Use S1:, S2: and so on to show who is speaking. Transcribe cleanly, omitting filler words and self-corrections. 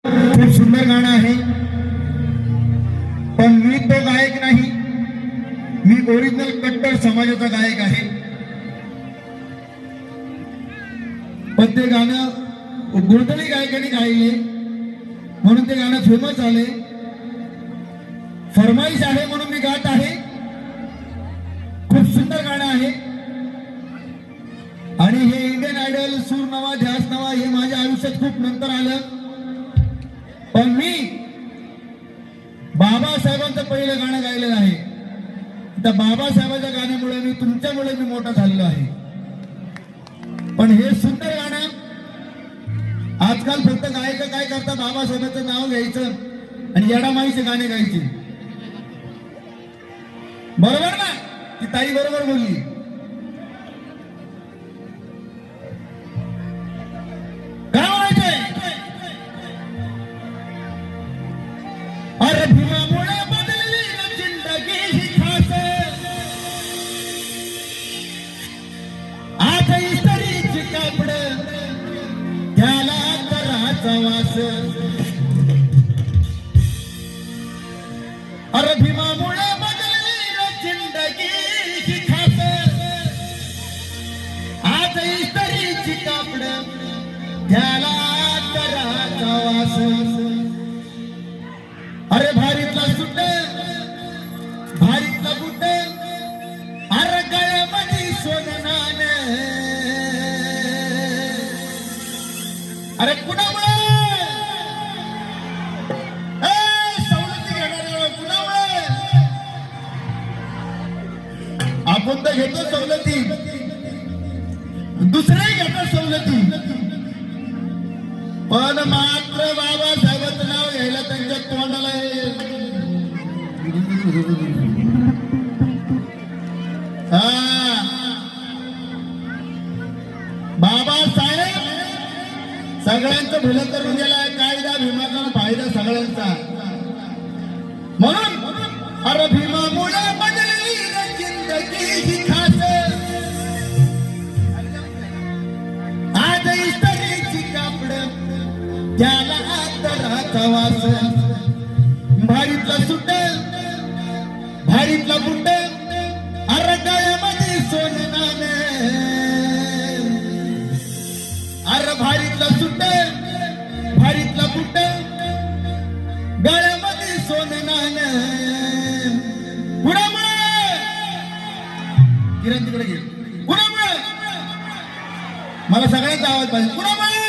S1: खूप सुंदर गाणं आहे, पण मी तो गायक नाही. मी ओरिजिनल कट्टर समाजाचा गायक आहे. पण ते गाणं गोंधळी गायकाने गायले म्हणून ते गाणं फेमस झाले. फरमाईश आहे म्हणून मी गात आहे. खूप सुंदर गाणं आहे. आणि हे इंडियन आयडल, सूर नवा, ध्यास नवा हे माझ्या आयुष्यात खूप नंतर आलं. पण मी बाबासाहेबांचं पहिलं गाणं गायलेलं आहे. त्या बाबासाहेबांच्या गाण्यामुळे मी, तुमच्यामुळे मी मोठा झालेलो आहे. पण हे सुंदर गाणं आजकाल फक्त गायक काय करतात, बाबासाहेबांचं नाव घ्यायचं आणि येडामाईचे गाणे गायचे. बरोबर ना? ती ताई बरोबर बोलली. काय म्हणायचंय? अरे भीमामुळे बदलली जिंदगी ही खास, आज इस्त्रीची कापड त्याला कराचा वास. अरे भीमामुळे बदलली जिंदगी ही खास, आज इस्त्रीची कापड त्याला कराचा वास. अरे भारीतला सुट, भारीतला बुट, अरे गळ्यामध्ये सोननान. अरे कुणामुळे सवलती घेणार, कुणामुळे? आपण तर घेतो सवलती, दुसरे घेतात सवलती. पण मात्र बाबासाहेबांचं नाव घ्यायला त्यांच्या तोंडाला बाबासाहेब सगळ्यांचं भलं करून गेलाय. कायदा भीमाचा फायदा सगळ्यांचा. म्हणून अरे भीमामुळे बदलली जिंदगी ही खास, आज इस्त्रीची कापड त्याला आदराचा वास. भारीतला सुट, भारीतला बुट, अरे गळ्यामध्ये सोननान. अरे भारीतला सुट, भारीतला बुट, गळ्यामध्ये सोननान. कुणामुळे? किरण तिकडे घे. कुणामुळे? मला सगळ्यांचा आवाज पाहिजे. कुणामुळे?